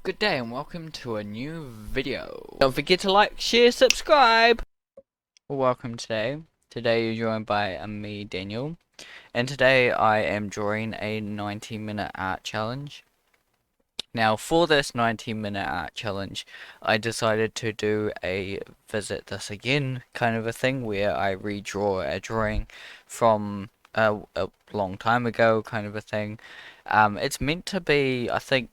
Good day and welcome to a new video. Don't forget to like, share, subscribe. Welcome today. Today you're joined by me, Daniel, and today I am drawing a 90-minute art challenge. Now for this 90-minute art challenge, I decided to do a visit this again kind of a thing where I redraw a drawing from a long time ago kind of a thing. It's meant to be, I think,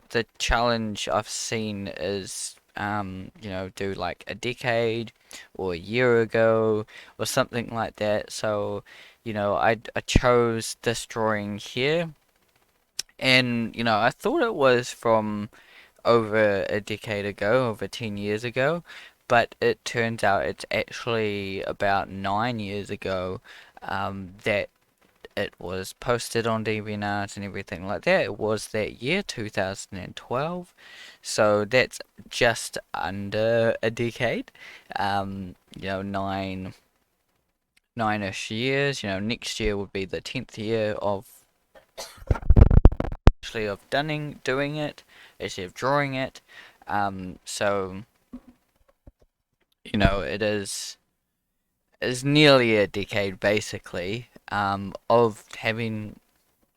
the challenge I've seen is do like a decade or a year ago or something like that. So, I chose this drawing here, and I thought it was from over a decade ago, over 10 years ago, but it turns out it's actually about 9 years ago that it was posted on DeviantArt and everything like that. It was that year, 2012. So that's just under a decade. Nine-ish years. Next year would be the 10th year of actually of doing it, actually of drawing it. So it is nearly a decade basically of having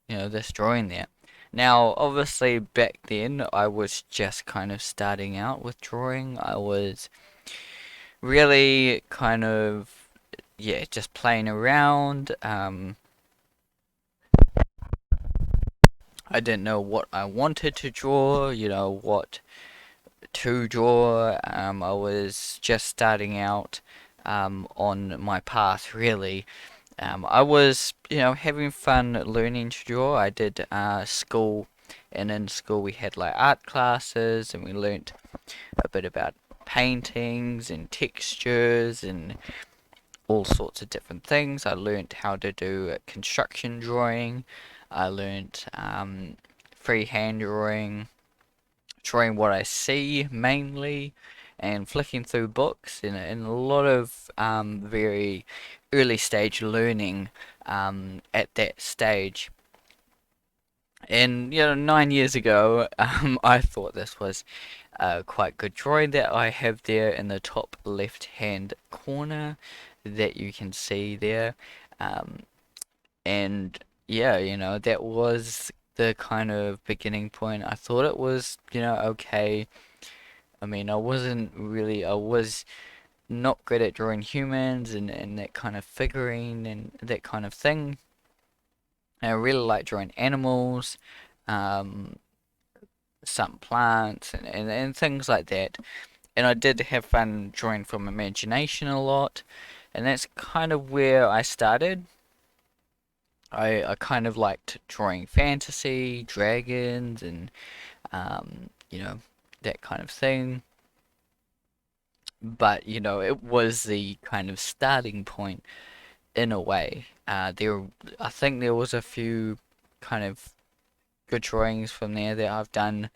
this drawing there. Now, obviously, back then I was just kind of starting out with drawing. I was really kind of, yeah, just playing around. I didn't know what I wanted to draw, what to draw. I was just starting out on my path, really. I was, having fun learning to draw. I did school, and in school we had like art classes, and we learnt a bit about paintings and textures and all sorts of different things. I learnt how to do construction drawing. I learnt freehand drawing what I see mainly, and flicking through books and a lot of very early stage learning at that stage. And 9 years ago, I thought this was a quite good drawing that I have there in the top left hand corner that you can see there. Um, and yeah, that was the kind of beginning point. I thought it was, okay. I mean, I was not good at drawing humans and that kind of figurine and that kind of thing. And I really like drawing animals, um, some plants and things like that. And I did have fun drawing from imagination a lot. And that's kind of where I started. I kind of liked drawing fantasy, dragons, and that kind of thing. But it was the kind of starting point in a way. I think there was a few kind of good drawings from there that I've done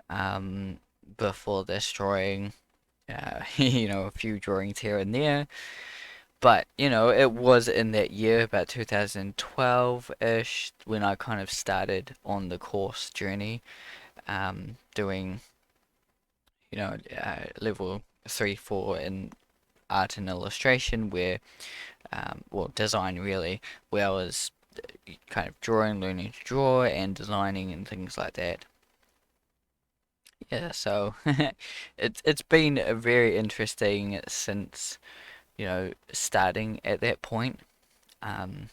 um, before this drawing. A few drawings here and there. But, it was in that year, about 2012-ish, when I kind of started on the course journey, doing, level 3, 4 in art and illustration, where, well, design really, where I was kind of learning to draw and designing and things like that. Yeah, so it's been a very interesting since, starting at that point. Um,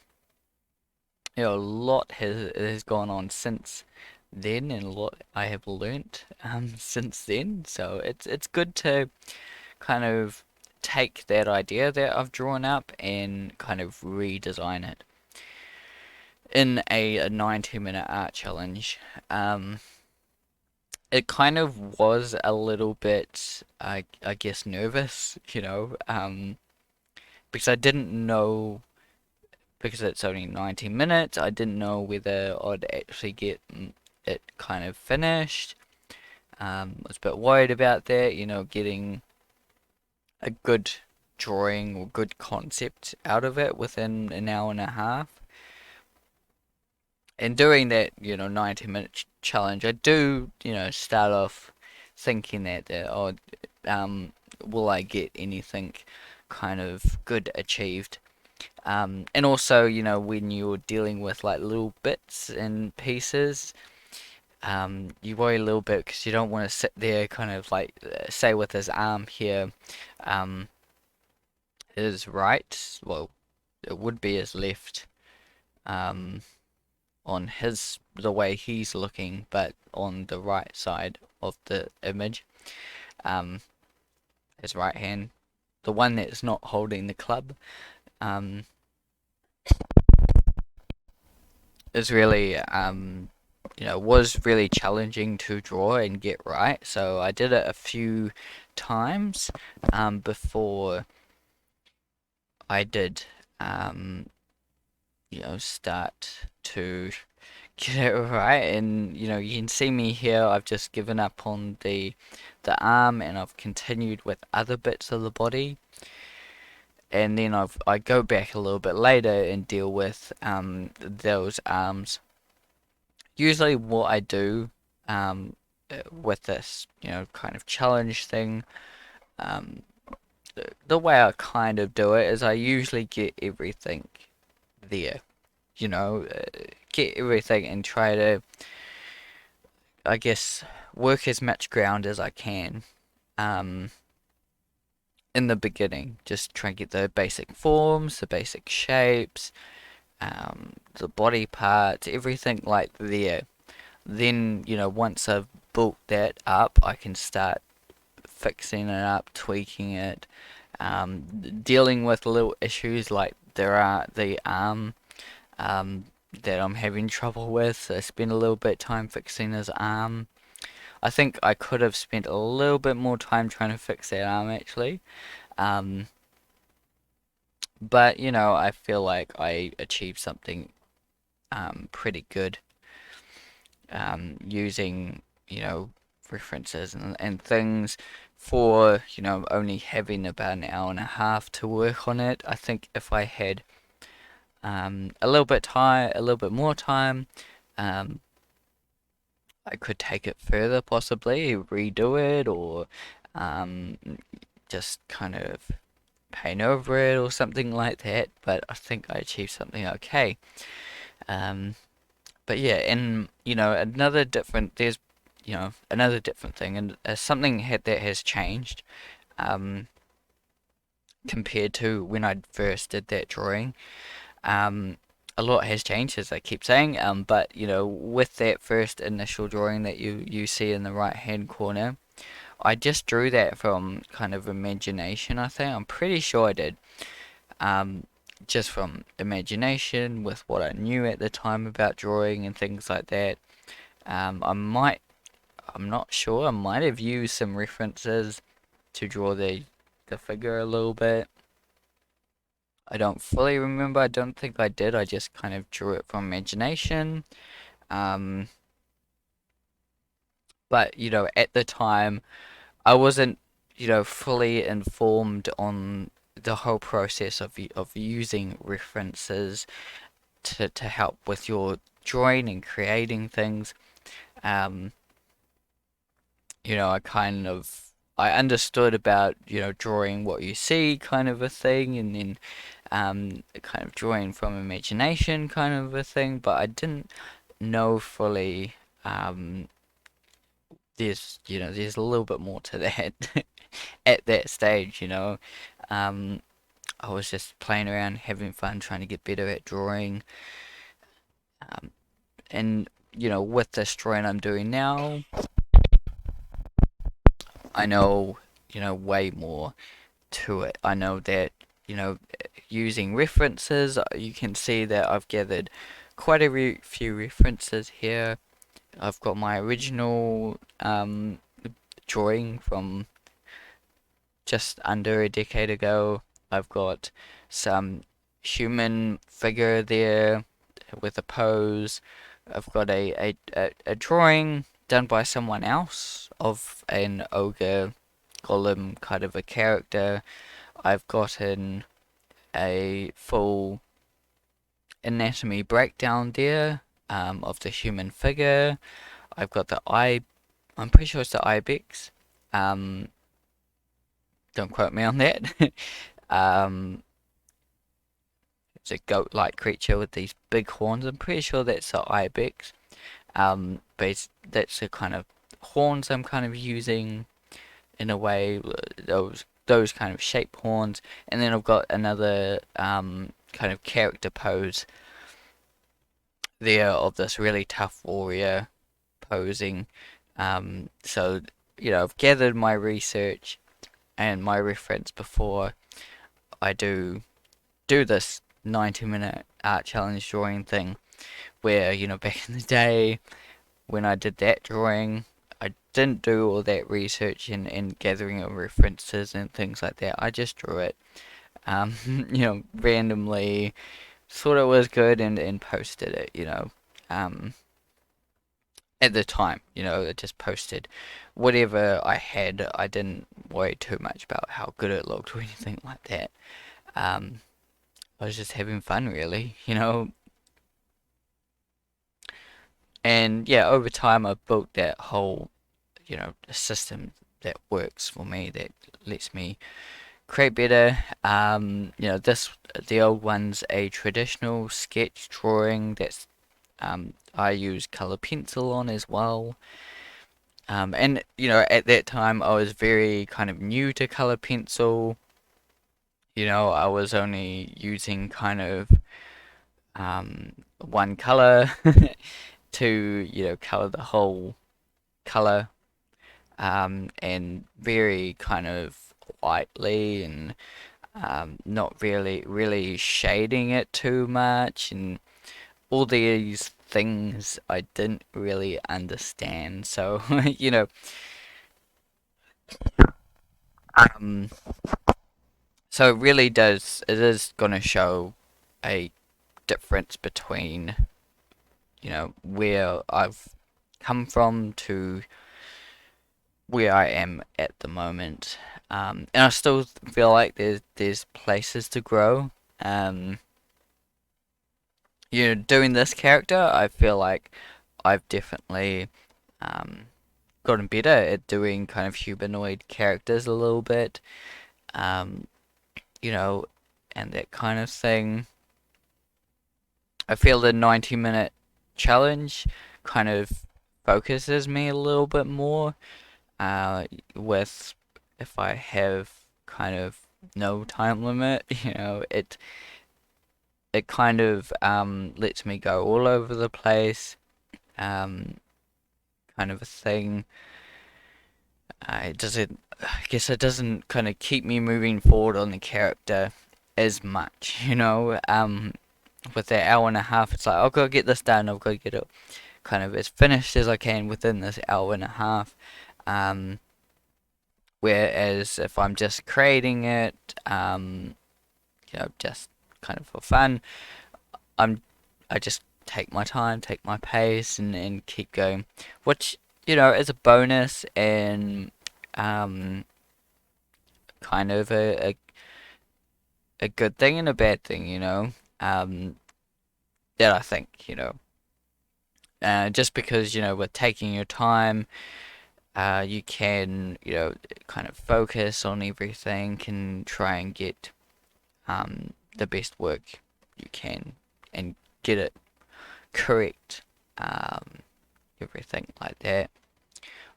a lot has gone on since then, and a lot I have learnt since then. So it's good to kind of take that idea that I've drawn up and kind of redesign it in a 90-minute art challenge. It kind of was a little bit, I guess, nervous, because I didn't know, because it's only 90 minutes, I didn't know whether I'd actually get it kind of finished. I was a bit worried about that, getting a good drawing or good concept out of it within an hour and a half. in doing that, 90-minute challenge, I do, start off thinking that oh, um, will I get anything kind of good achieved? And also, when you're dealing with like little bits and pieces, you worry a little bit because you don't want to sit there kind of like, say with his arm here, um, his right, well, it would be his left, um, on the way he's looking, but on the right side of the image, um, his right hand, the one that's not holding the club, um, is really, was really challenging to draw and get right. So I did it a few times, before I did, um, start to get it right. And you can see me here. I've just given up on the arm, and I've continued with other bits of the body. And then I go back a little bit later and deal with those arms. Usually, what I do, with this, kind of challenge thing, um, the way I kind of do it is I usually get everything there. Get everything and try to, I guess, work as much ground as I can. Um, in the beginning, just try and get the basic forms, the basic shapes, the body parts, everything like there. Then, once I've built that up, I can start fixing it up, tweaking it, um, dealing with little issues like there are the arm, um, that I'm having trouble with. So I spent a little bit of time fixing his arm. I think I could have spent a little bit more time trying to fix that arm actually. Um, but I feel like I achieved something pretty good, using references and things for only having about an hour and a half to work on it. I think if I had a little bit more time, um, I could take it further, possibly redo it, or um, just kind of paint over it or something like that. But I think I achieved something okay. Um, but yeah, and another different thing, and that has changed, um, compared to when I first did that drawing. Um, a lot has changed, as I keep saying. But with that first initial drawing that you see in the right hand corner, I just drew that from kind of imagination. I think I'm pretty sure I did. Um, just from imagination with what I knew at the time about drawing and things like that. I'm not sure. I might have used some references to draw the figure a little bit. I don't fully remember. I don't think I did. I just kind of drew it from imagination. Um, but at the time, I wasn't, fully informed on the whole process of using references to help with your drawing and creating things. Um, I understood about, drawing what you see kind of a thing, and then kind of drawing from imagination kind of a thing, but I didn't know fully, um, there's a little bit more to that at that stage. Um, I was just playing around, having fun, trying to get better at drawing. Um, and with this drawing I'm doing now, I know, way more to it. I know that, using references, you can see that I've gathered quite a few references here. I've got my original drawing from just under a decade ago. I've got some human figure there with a pose. I've got a drawing done by someone else of an ogre golem kind of a character. I've gotten a full anatomy breakdown there, of the human figure. I've got the I'm pretty sure it's the ibex. Um, don't quote me on that. um, it's a goat-like creature with these big horns. I'm pretty sure that's the ibex. But that's the kind of horns I'm kind of using in a way. Those kind of shape horns, and then I've got another kind of character pose there of this really tough warrior posing. So I've gathered my research and my reference before I do this 90-minute art challenge drawing thing, where back in the day when I did that drawing, I didn't do all that research and gathering of references and things like that. I just drew it, randomly, thought it was good and posted it, at the time, I just posted whatever I had. I didn't worry too much about how good it looked or anything like that. Um, I was just having fun, really, And yeah, over time, I built that whole, system that works for me, that lets me create better. The old one's a traditional sketch drawing that's I use color pencil on as well. And at that time I was very kind of new to color pencil. I was only using kind of one color to, color the whole color, and very kind of lightly, and not really shading it too much, and all these things I didn't really understand. So, um, so it is gonna show a difference between, where I've come from to where I am at the moment. And I still feel like there's places to grow. Um, doing this character, I feel like I've definitely um, gotten better at doing kind of humanoid characters a little bit, um, you know, and that kind of thing. I feel the 90-minute challenge kind of focuses me a little bit more, with if I have kind of no time limit, it kind of lets me go all over the place, um, kind of a thing. It doesn't, I guess it doesn't kind of keep me moving forward on the character as much, with that hour and a half, it's like, I've got to get this done, I've got to get it kind of as finished as I can within this hour and a half. Um, Whereas if I'm just creating it, just kind of for fun, I'm I just take my time, take my pace, and keep going, which is a bonus and um, kind of a good thing and a bad thing, um, that I think, just because with taking your time, you can kind of focus on everything, can try and get the best work you can and get it correct, um, everything like that.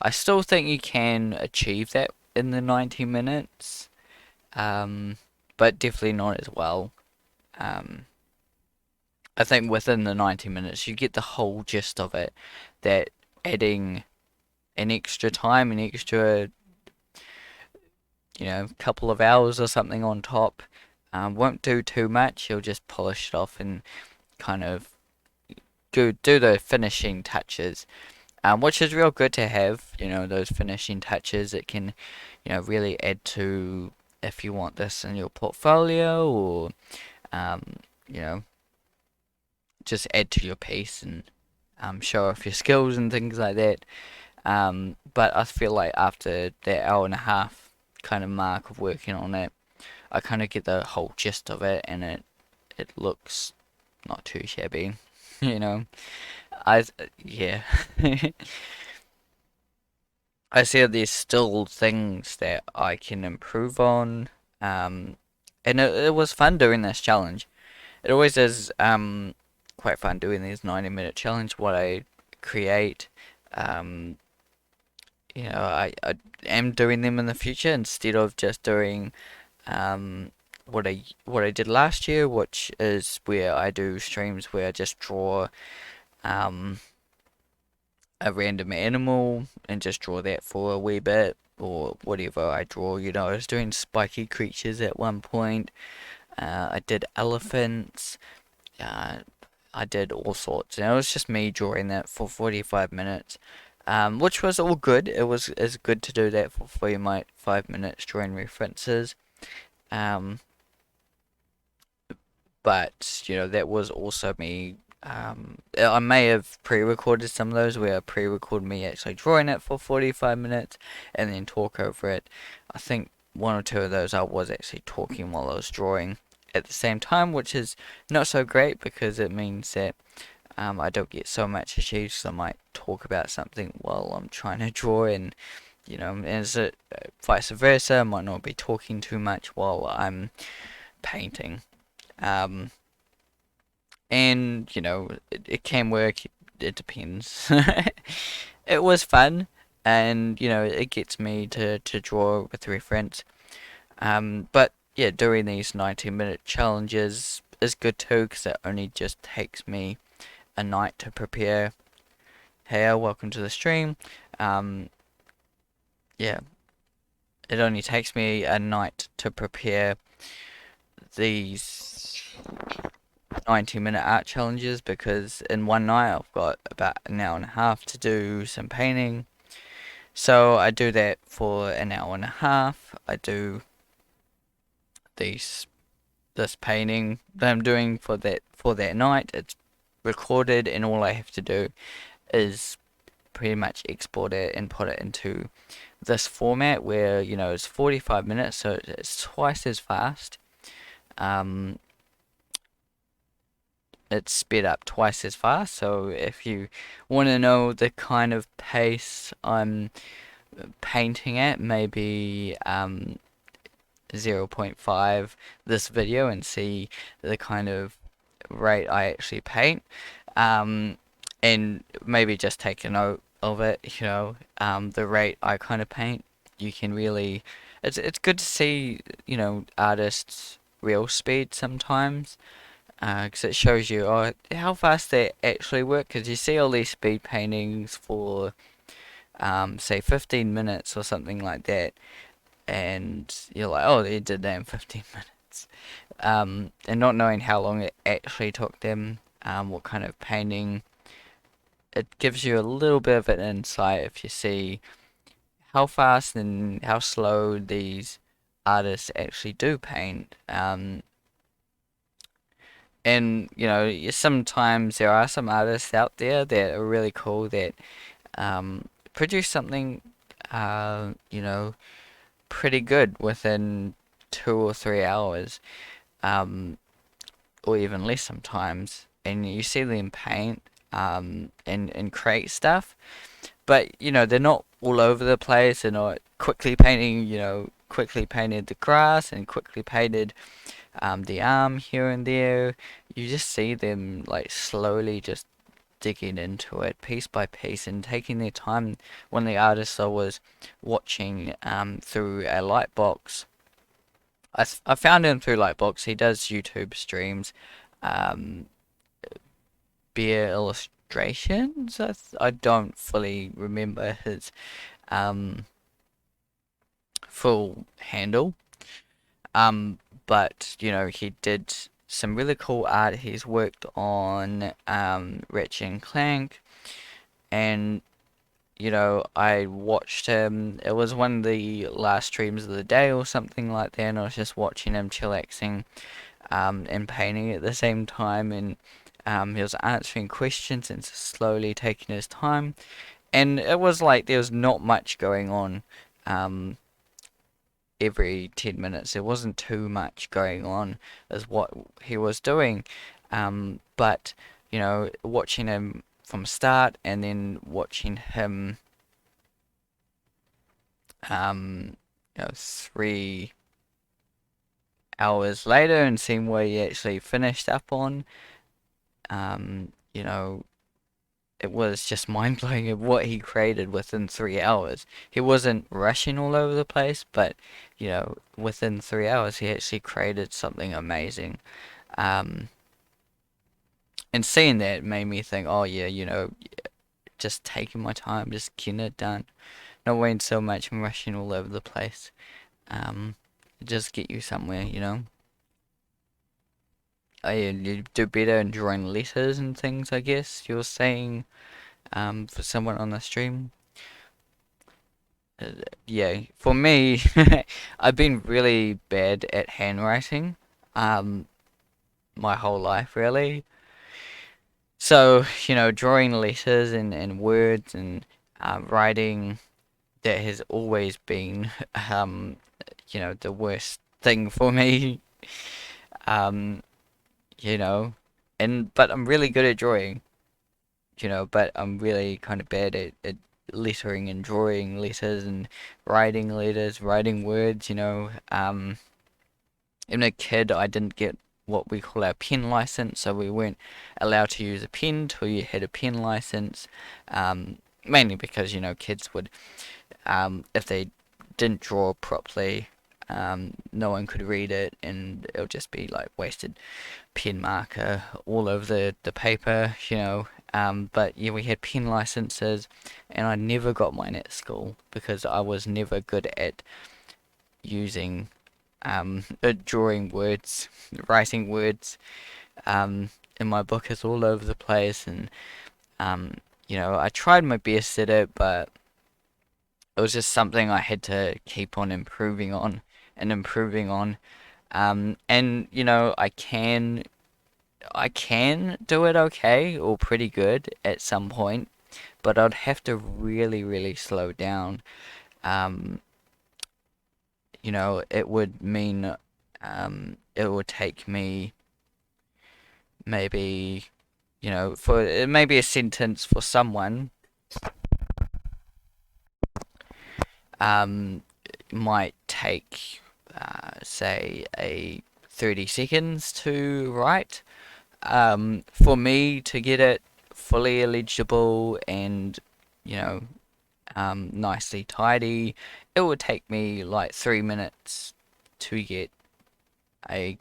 I still think you can achieve that in the 90 minutes, um, but definitely not as well. Um, I think within the 90 minutes you get the whole gist of it, that adding an extra time, an extra, couple of hours or something on top, won't do too much. You'll just polish it off and kind of do the finishing touches, which is real good to have. Those finishing touches. It can, really add to if you want this in your portfolio, or um, you know, just add to your piece and show off your skills and things like that. But I feel like after that hour and a half kind of mark of working on it, I kind of get the whole gist of it, and it looks not too shabby, you know. I yeah. I see that there's still things that I can improve on. Um, and it was fun doing this challenge. It always is quite fun doing these 90-minute challenge. What I create, um, I am doing them in the future instead of just doing what I did last year, which is where I do streams where I just draw um a random animal and just draw that for a wee bit or whatever I draw. I was doing spiky creatures at one point. I did elephants. Uh, I did all sorts, and it was just me drawing that for 45 minutes, which was all good. It's good to do that for 45 minutes drawing references. Um, but that was also me. I may have pre-recorded some of those where I pre-record me actually drawing it for 45 minutes and then talk over it. I think one or two of those I was actually talking while I was drawing at the same time, which is not so great because it means that I don't get so much achieved. So I might talk about something while I'm trying to draw, and and it's vice versa. I might not be talking too much while I'm painting. Um, and it can work. It depends. It was fun, and it gets me to draw with reference. But yeah, doing these 90-minute challenges is good too because it only just takes me a night to prepare. Hey, welcome to the stream. Um, yeah, it only takes me a night to prepare these 90-minute art challenges because in one night I've got about an hour and a half to do some painting. So I do that for an hour and a half. I do these this painting that I'm doing for that night. It's recorded, and all I have to do is pretty much export it and put it into this format where it's 45 minutes, so it's twice as fast. Um, it's sped up twice as fast. So if you want to know the kind of pace I'm painting at, maybe 0.5 this video and see the kind of rate I actually paint. And maybe just take a note of it, the rate I kind of paint. You can really, it's good to see, artists' real speed sometimes, because it shows you how fast they actually work. Because you see all these speed paintings for, say, 15 minutes or something like that, and you're like, oh, they did that in 15 minutes. And not knowing how long it actually took them, what kind of painting, it gives you a little bit of an insight if you see how fast and how slow these artists actually do paint. And sometimes there are some artists out there that are really cool that produce something, uh, you know, pretty good within 2 or 3 hours, um, or even less sometimes. And you see them paint, and create stuff, but they're not all over the place. They're not quickly painting, quickly painted the grass and quickly painted the arm here and there. You just see them like slowly just digging into it piece by piece and taking their time. One of the artists I was watching through a Lightbox, I found him through Lightbox. He does YouTube streams, um, beer illustrations. I don't fully remember his um, full handle. But he did some really cool art. He's worked on Ratchet and Clank, and I watched him. It was one of the last streams of the day or something like that, and I was just watching him chillaxing, and painting at the same time, and he was answering questions and slowly taking his time, and it was like there was not much going on. Every 10 minutes. There wasn't too much going on as what he was doing. But watching him from start and then watching him 3 hours later and seeing what he actually finished up on. You know, it was just mind blowing of what he created within 3 hours. He wasn't rushing all over the place, but within 3 hours he actually created something amazing. Um, and seeing that made me think, oh yeah, just taking my time, just getting it done, not waiting so much and rushing all over the place. Um, just get you somewhere. You do better in drawing letters and things, I guess you were saying, for someone on the stream. Uh, yeah, for me, I've been really bad at handwriting, um, my whole life, really. So, drawing letters and words and writing, that has always been, um, the worst thing for me. Um, you know, but I'm really good at drawing, but I'm really kind of bad at lettering and drawing letters and writing letters, writing words. Even a kid, I didn't get what we call our pen license, so we weren't allowed to use a pen till you had a pen license. Mainly because kids would, if they didn't draw properly, no one could read it, and it'll just be like wasted pen marker all over the paper. But yeah, we had pen licenses, and I never got mine at school because I was never good at using, drawing words, writing words. In my book is all over the place, and I tried my best at it, but it was just something I had to keep on improving on and improving on. And I can do it okay or pretty good at some point, but I'd have to really, really slow down. Um, it would mean it would take me maybe, for maybe a sentence for someone, um, might take, say, a 30 seconds to write. For me to get it fully illegible and, you know, nicely tidy, it would take me like 3 minutes to get a,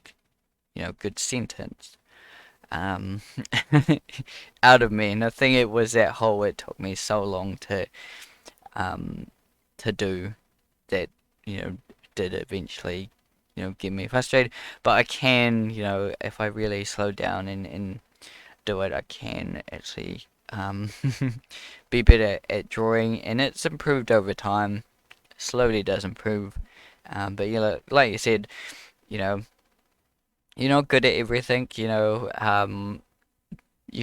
good sentence, um, out of me. And I think it was that whole, it took me so long um, to do that, you know, did eventually, get me frustrated. But I can, if I really slow down and do it, I can actually, be better at drawing, and it's improved over time. Slowly does improve, but like you said, you know, you're not good at everything. You're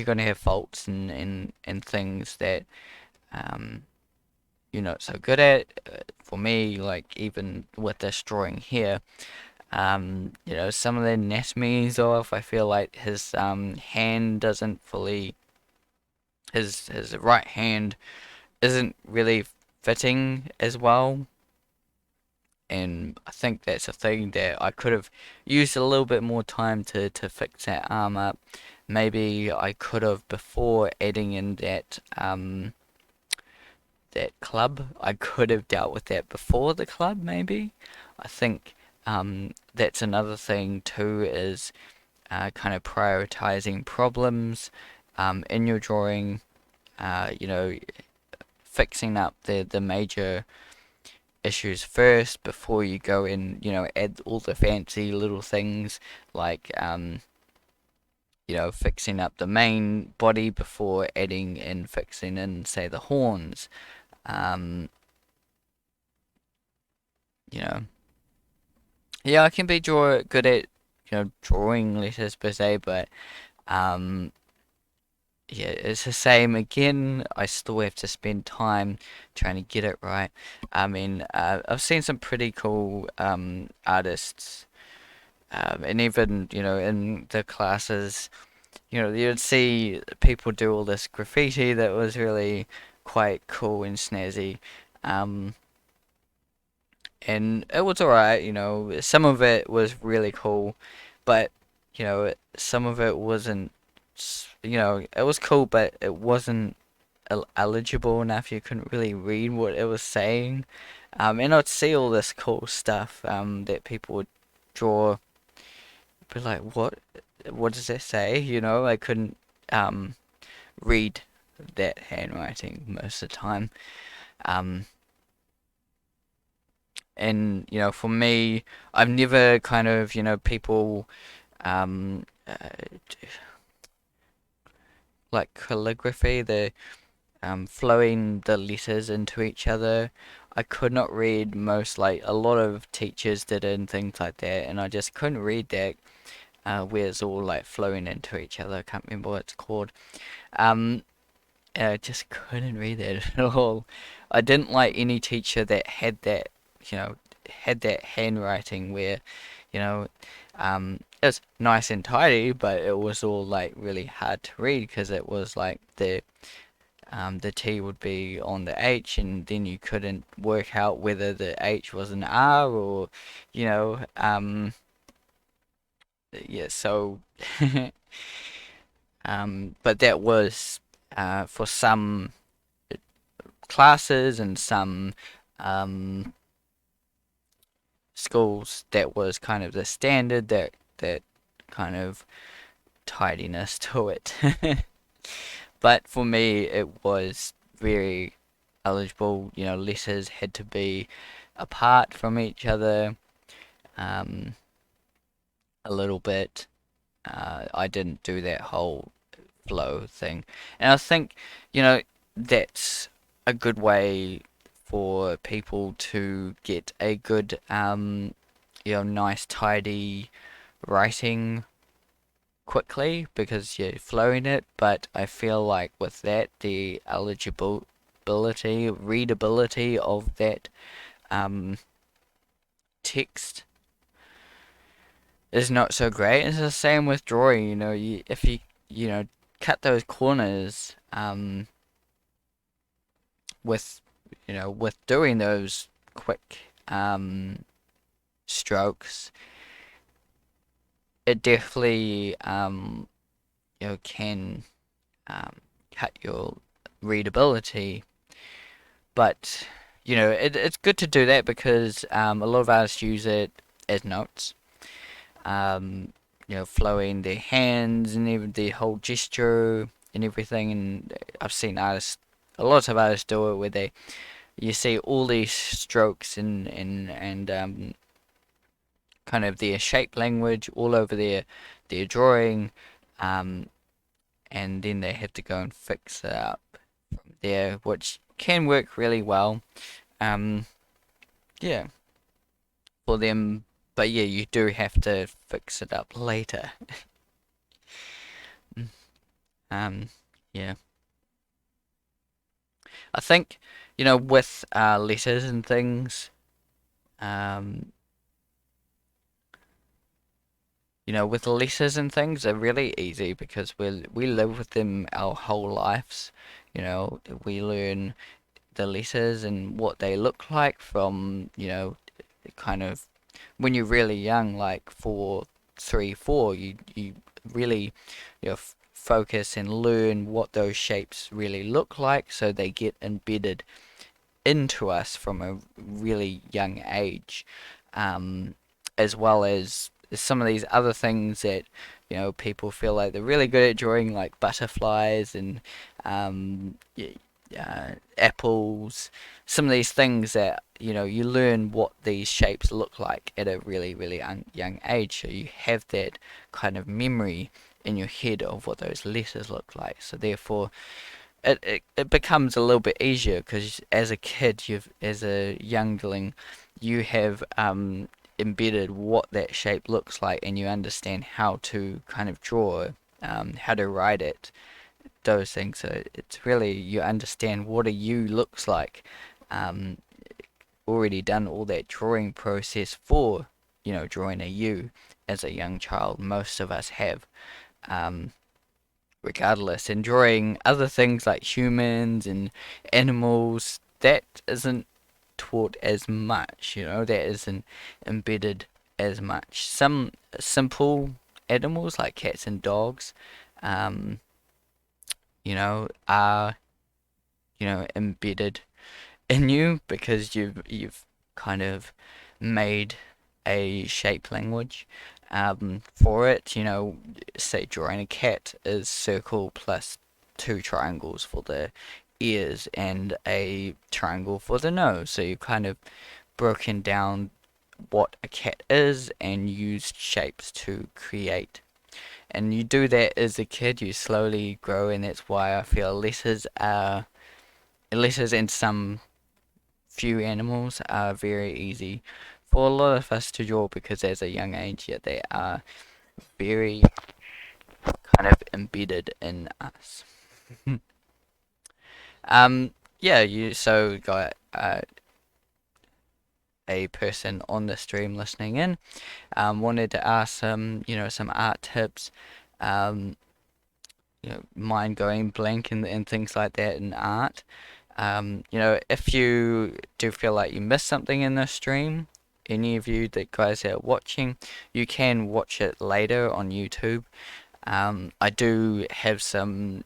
gonna have faults and things that um you're not so good at. For me, like even with this drawing here, some of the anatomy is off. I feel like his hand doesn't fully, his right hand isn't really fitting as well. And I think that's a thing that I could have used a little bit more time to fix that arm up. Maybe I could have, before adding in that club, I could have dealt with that before the club, maybe. I think that's another thing too, is kind of prioritizing problems in your drawing, you know, fixing up the major issues first before you go in, add all the fancy little things like, fixing up the main body before adding and fixing in, say, the horns. Um, you know, yeah, I can be good at, drawing letters per se, but um, yeah, it's the same again. I still have to spend time trying to get it right. I mean, I've seen some pretty cool artists, and even in the classes, you'd see people do all this graffiti that was really quite cool and snazzy. Um, and it was alright, some of it was really cool, but, some of it wasn't, it was cool, but it wasn't eligible enough. You couldn't really read what it was saying. And I'd see all this cool stuff that people would draw, be like, what does that say? I couldn't um, read that handwriting most of the time. Um, and for me, I've never kind of, people um, like calligraphy, the flowing the letters into each other. I could not read most, like a lot of teachers did it and things like that, and I just couldn't read that. Where it's all like flowing into each other. I can't remember what it's called. Um, and I just couldn't read that at all. I didn't like any teacher that had that, you know, had that handwriting where, you know, it's nice and tidy, but it was all like really hard to read because it was like the T would be on the H, and then you couldn't work out whether the H was an R or, you know, yeah. So, but that was for some classes and some um, schools, that was kind of the standard, that kind of tidiness to it. But for me, it was very eligible. Letters had to be apart from each other um, a little bit. I didn't do that whole flow thing, and I think that's a good way for people to get a good nice tidy writing quickly because you're flowing it. But I feel like with that, the eligibility, readability of that um, text is not so great. It's the same with drawing. If you cut those corners with with doing those quick strokes, it definitely can cut your readability. But it's good to do that because a lot of artists use it as notes. Flowing their hands and even the whole gesture and everything. And I've seen artists, a lot of artists do it where you see all these strokes and kind of their shape language all over their drawing, um, and then they have to go and fix it up from there, which can work really well. Um, yeah, for them, but yeah, you do have to fix it up later. Um, yeah. I think, with letters and things, um, with letters and things, they're really easy because we live with them our whole lives. We learn the letters and what they look like from, kind of when you're really young, like 4, 3, 4, you really, focus and learn what those shapes really look like, so they get embedded into us from a really young age, as well as some of these other things that people feel like they're really good at drawing, like butterflies and apples. Some of these things that you learn what these shapes look like at a really really young age, so you have that kind of memory in your head of what those letters look like. So therefore it becomes a little bit easier because as a kid, as a youngling, you have embedded what that shape looks like, and you understand how to kind of draw, how to write it, those things. So it's really, you understand what a U looks like. Um, Already done all that drawing process for drawing a U as a young child. Most of us have. Um, regardless. And drawing other things like humans and animals, that isn't taught as much, that isn't embedded as much. Some simple animals like cats and dogs, um, are, embedded in you because you've kind of made a shape language for it. Say drawing a cat is circle plus two triangles for the ears and a triangle for the nose. So you kind of broken down what a cat is and used shapes to create. And you do that as a kid, you slowly grow, and that's why I feel letters and some few animals are very easy for a lot of us to draw because as a young age, yet they are very kind of embedded in us. um, yeah, you so got a person on the stream listening in, wanted to ask some art tips, um, mind going blank and things like that in art. If you do feel like you missed something in the stream, any of you that guys are watching, you can watch it later on YouTube. I do have some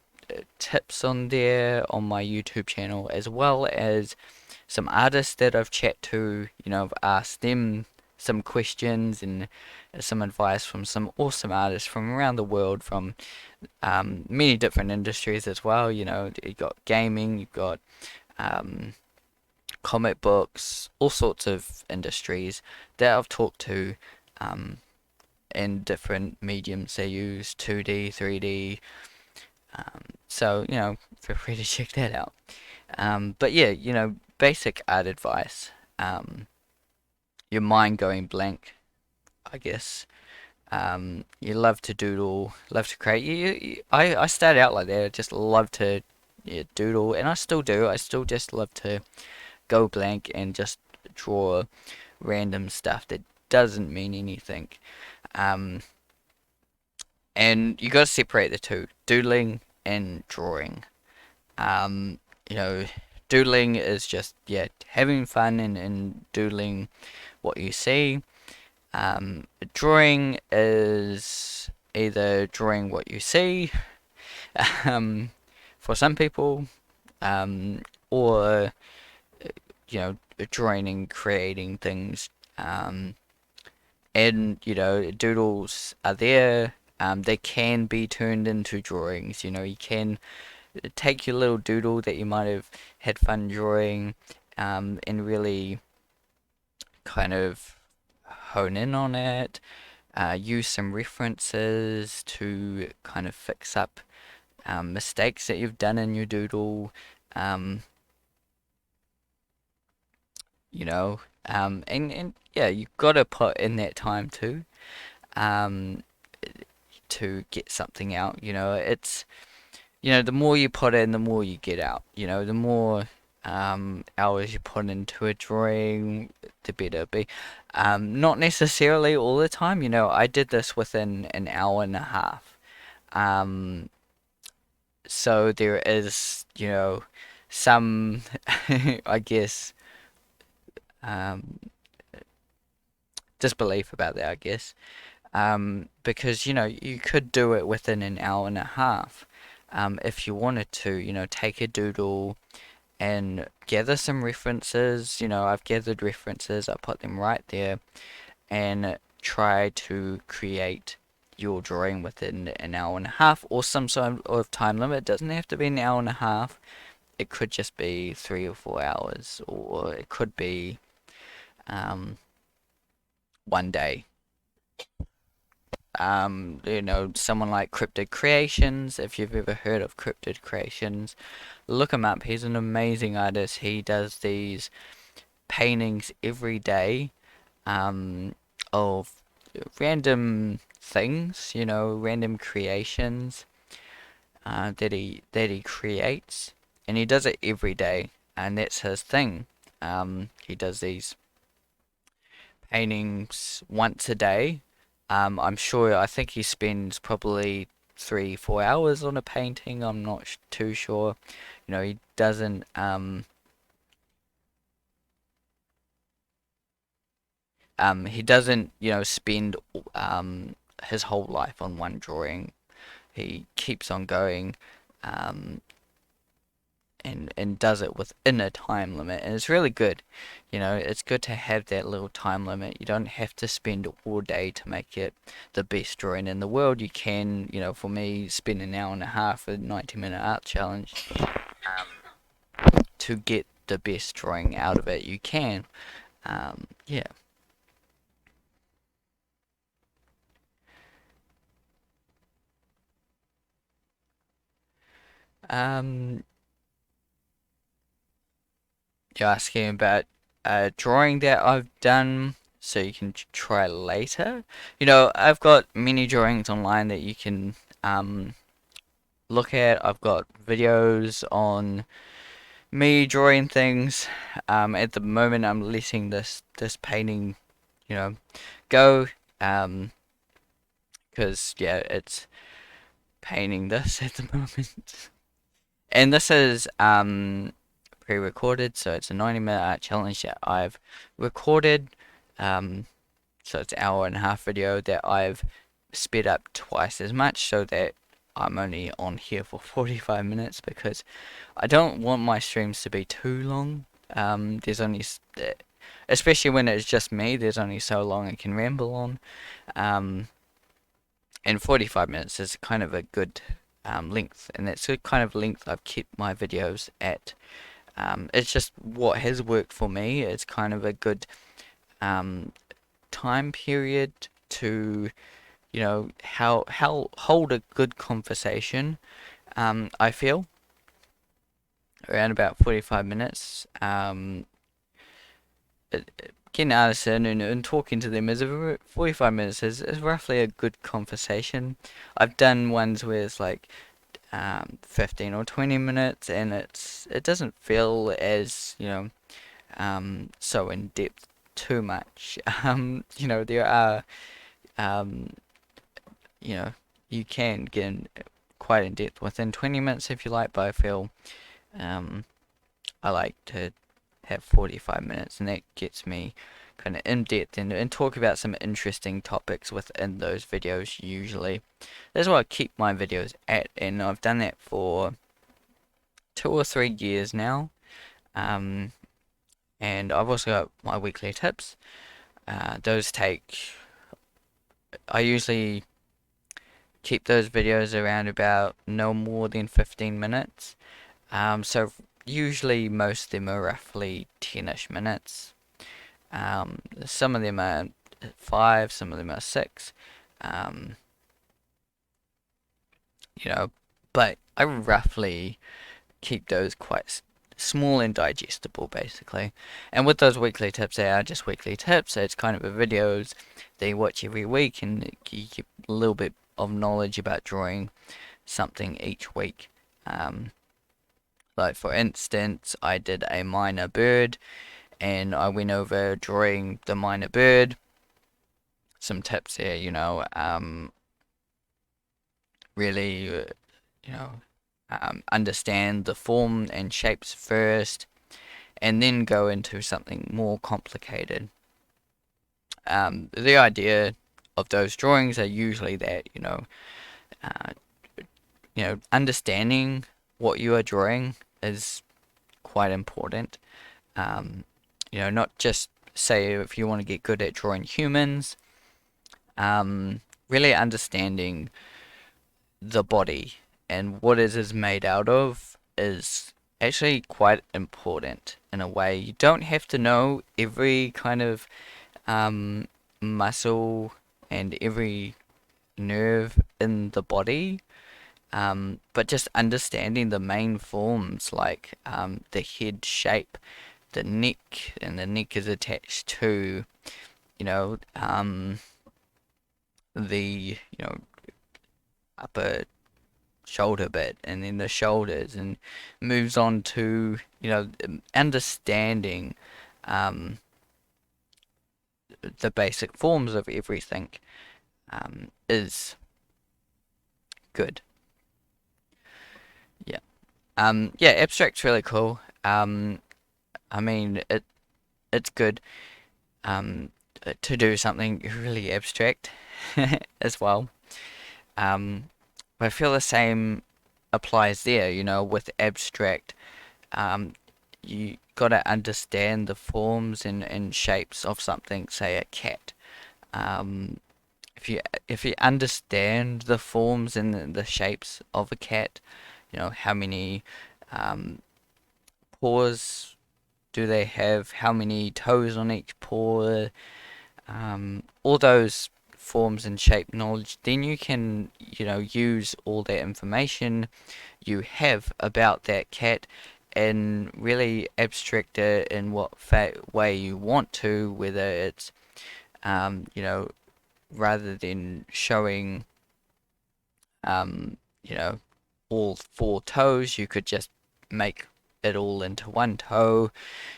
tips on there on my YouTube channel, as well as some artists that I've chat to. I've asked them some questions and some advice from some awesome artists from around the world, from many different industries as well. You've got gaming, you've got um, comic books, all sorts of industries that I've talked to um, in different mediums they use, 2D, 3D. So, feel free to check that out. But yeah, basic art advice. Your mind going blank, I guess. You love to doodle, love to create. I started out like that. I just love to, yeah, doodle, and I still do. I still just love to go blank and just draw random stuff that doesn't mean anything. Um, and you got to separate the two, doodling and drawing. Um, you know, doodling is just, yeah, having fun and doodling what you see. Drawing is either drawing what you see, um, for some people, um, or drawing and creating things. And doodles are there. They can be turned into drawings. You can take your little doodle that you might have had fun drawing, and really kind of hone in on it. Use some references to kind of fix up mistakes that you've done in your doodle. Um, and yeah, you've got to put in that time too, um, to get something out. It's the more you put in, the more you get out. The more hours you put into a drawing, the better it'll be. Not necessarily all the time. I did this within an hour and a half. Um, so there is, some, I guess, um, disbelief about that, I guess. Because you could do it within an hour and a half, if you wanted to. Take a doodle and gather some references. I've gathered references, I put them right there, and try to create your drawing within an hour and a half, or some sort of time limit. It doesn't have to be an hour and a half. It could just be 3 or 4 hours, or it could be um, one day. Someone like Cryptid Creations, if you've ever heard of Cryptid Creations, look him up. He's an amazing artist. He does these paintings every day, of random things, random creations, that he creates, and he does it every day, and that's his thing. He does these paintings once a day. I think he spends probably 3-4 hours on a painting. I'm not too sure. You know, he doesn't you know, spend his whole life on one drawing. He keeps on going, um, and does it within a time limit, and it's really good. You know, it's good to have that little time limit. You don't have to spend all day to make it the best drawing in the world. You can, you know, for me, spend an hour and a half for a 90-minute art challenge, to get the best drawing out of it you can. Yeah. Um, you're asking about a drawing that I've done so you can try later. You know, I've got many drawings online that you can look at. I've got videos on me drawing things. At the moment, I'm letting this painting, you know, go. Because yeah, it's painting this at the moment, and this is pre-recorded, so it's a 90-minute art challenge that I've recorded. Um, so it's an hour and a half video that I've sped up twice as much so that I'm only on here for 45 minutes because I don't want my streams to be too long. There's only, especially when it's just me, there's only so long I can ramble on. And 45 minutes is kind of a good length, and that's the kind of length I've kept my videos at. It's just what has worked for me. It's kind of a good time period to, you know, how hold a good conversation. I feel around about 45 minutes. Getting artists in and talking to them is 45 minutes is roughly a good conversation. I've done ones where it's like 15 or 20 minutes, and it doesn't feel as, you know, so in depth too much. You know, there are um, you know, you can get in quite in depth within 20 minutes if you like, but I feel um, I like to have 45 minutes, and that gets me kind of in depth and talk about some interesting topics within those videos usually. That's what I keep my videos at, and I've done that for 2 or 3 years now. And I've also got my weekly tips. Those take, I usually keep those videos around about no more than 15 minutes. So usually most of them are roughly 10ish minutes. Some of them are 5, some of them are 6. Um, you know, but I roughly keep those quite small and digestible, basically. And with those weekly tips, they are just weekly tips. So it's kind of a videos that you watch every week, and you get a little bit of knowledge about drawing something each week. Like for instance, I did a minor bird, and I went over drawing the minor bird. Some tips here, you know, really, you know, understand the form and shapes first, and then go into something more complicated. The idea of those drawings are usually that, uh, understanding what you are drawing is quite important. Um, not just say if you want to get good at drawing humans, really understanding the body and what it is made out of is actually quite important in a way. You don't have to know every kind of um, muscle and every nerve in the body, but just understanding the main forms like the head shape, the neck, and the neck is attached to, you know, the upper shoulder bit, and then the shoulders, and moves on to, understanding um, the basic forms of everything is good. Yeah. Yeah, abstract's really cool. I mean, it's good to do something really abstract as well. Um, but I feel the same applies there, you know, with abstract. Um, you gotta understand the forms and shapes of something, say a cat. Um, if you understand the forms and the shapes of a cat, you know, how many um, paws do they have, how many toes on each paw, all those forms and shape knowledge, then you can, you know, use all that information you have about that cat and really abstract it in what way you want to, whether it's, you know, rather than showing, you know, all four toes, you could just make it all into one toe.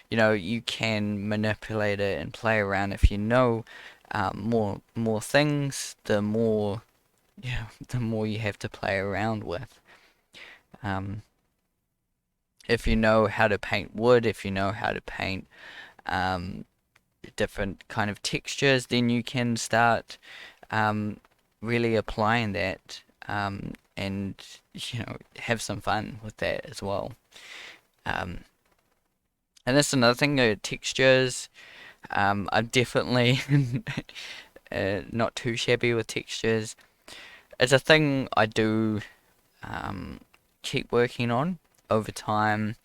You know, you can manipulate it and play around. If you know more things, the more, you know, the more you have to play around with. Um, if you know how to paint wood, if you know how to paint um, different kind of textures, then you can start um, really applying that and, you know, have some fun with that as well. Um, and that's another thing, textures. I'm definitely not too shabby with textures. It's a thing I do um, keep working on over time,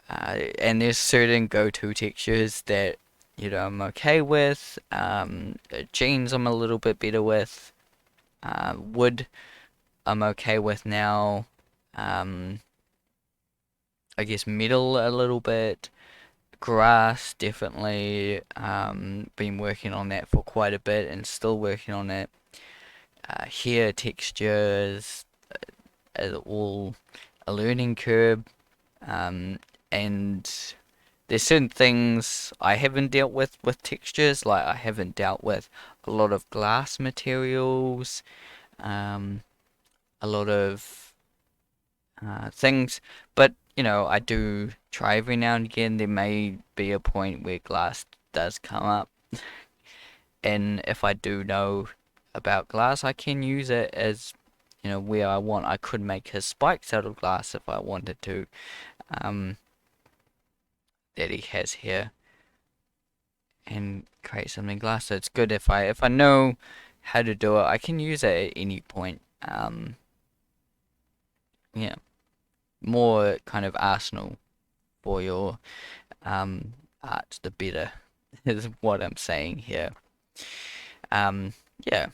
and there's certain go-to textures that, you know, I'm okay with. Jeans I'm a little bit better with. Wood I'm okay with now. Um, I guess metal a little bit. Grass definitely. Been working on that for quite a bit and still working on it. Hair textures are all a learning curve. And there's certain things I haven't dealt with textures, like I haven't dealt with a lot of glass materials, um, a lot of things, but you know, I do try every now and again. There may be a point where glass does come up, and if I do know about glass, I can use it as, you know, where I want. I could make his spikes out of glass if I wanted to, um, that he has here, and create something glass. So it's good if I know how to do it, I can use it at any point. Yeah, more kind of arsenal for your art, the better is what I'm saying here. Yeah.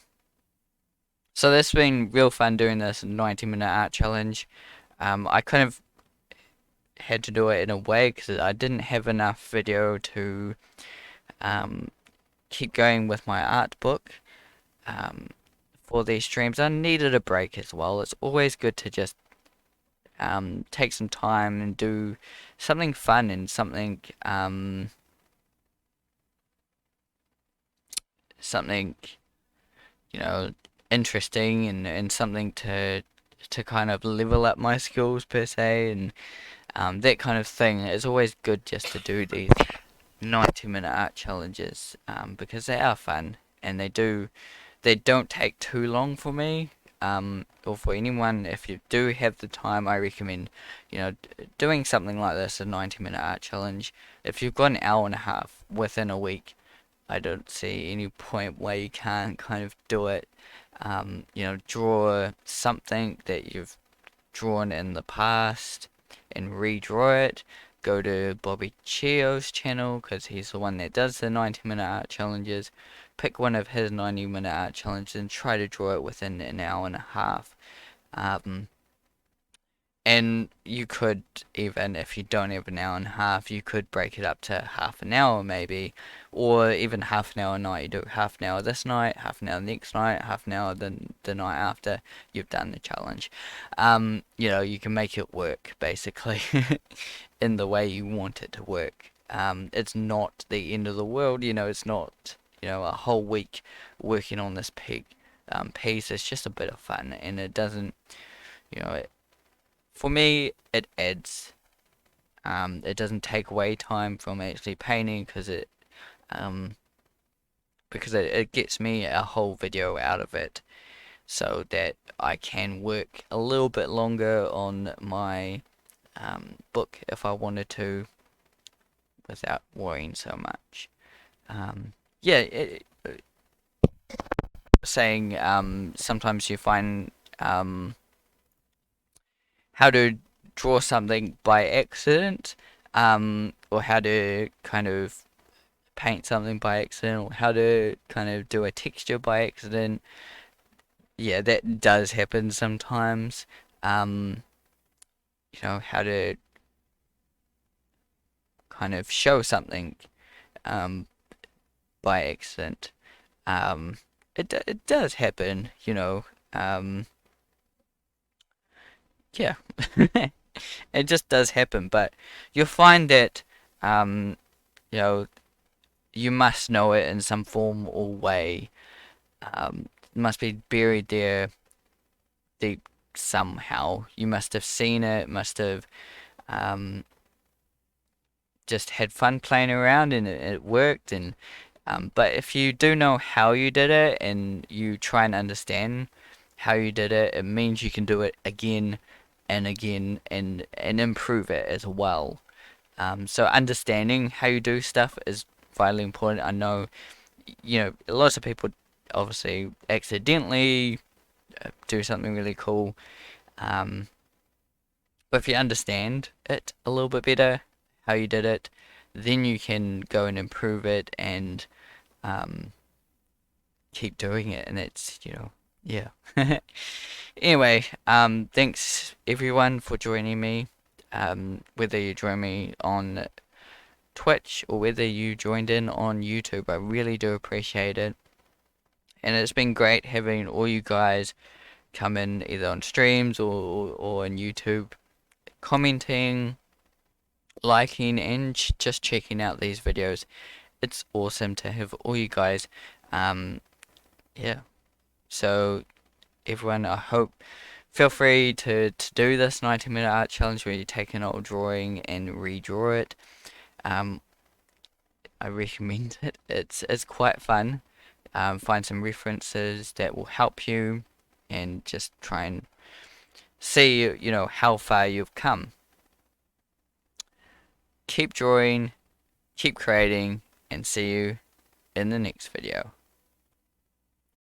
So this has been real fun doing this 90-minute art challenge. I kind of had to do it in a way because I didn't have enough video to um, keep going with my art book. Um, for these streams, I needed a break as well. It's always good to just take some time and do something fun and something, you know, interesting and something to kind of level up my skills per se and that kind of thing. It's always good just to do these 90-minute art challenges because they are fun and they don't take too long for me. Or for anyone, if you do have the time, I recommend, you know, doing something like this, a 90-minute art challenge. If you've got an hour and a half within a week, I don't see any point where you can't kind of do it. You know, draw something that you've drawn in the past and redraw it. Go to Bobby Chio's channel because he's the one that does the 90-minute art challenges. Pick one of his 90-minute art challenges and try to draw it within an hour and a half. And you could, even if you don't have an hour and a half, you could break it up to half an hour maybe, or even half an hour a night. You do half an hour this night, half an hour next night, half an hour the night after you've done the challenge. You know, you can make it work basically in the way you want it to work. It's not the end of the world, you know, it's not, you know, a whole week working on this pig. piece. It's just a bit of fun, and it doesn't, for me, it adds. It doesn't take away time from actually painting um, because it gets me a whole video out of it, so that I can work a little bit longer on my book if I wanted to, without worrying so much. Yeah, saying sometimes you find how to draw something by accident, or how to kind of paint something by accident, or how to kind of do a texture by accident. Yeah, that does happen sometimes. Um, how to kind of show something um, by accident. Um, it does happen, yeah, it just does happen. But you'll find that um, you know you must know it in some form or way. It must be buried there deep somehow. You must have seen it. Must have um, just had fun playing around, and it worked. And but if you do know how you did it, and you try and understand how you did it, it means you can do it again and again, and improve it as well. So understanding how you do stuff is vitally important. I know, lots of people obviously accidentally do something really cool. Um, but if you understand it a little bit better, how you did it, then you can go and improve it, and um, keep doing it. And it's, yeah. Anyway, thanks everyone for joining me. Whether you join me on Twitch or whether you joined in on YouTube, I really do appreciate it. And it's been great having all you guys come in either on streams or on YouTube, commenting, liking, and just checking out these videos. It's awesome to have all you guys. Um, yeah. So everyone, I hope, feel free to do this 90-minute art challenge where you take an old drawing and redraw it. I recommend it. It's quite fun. Find some references that will help you, and just try and see, how far you've come. Keep drawing, keep creating, and see you in the next video.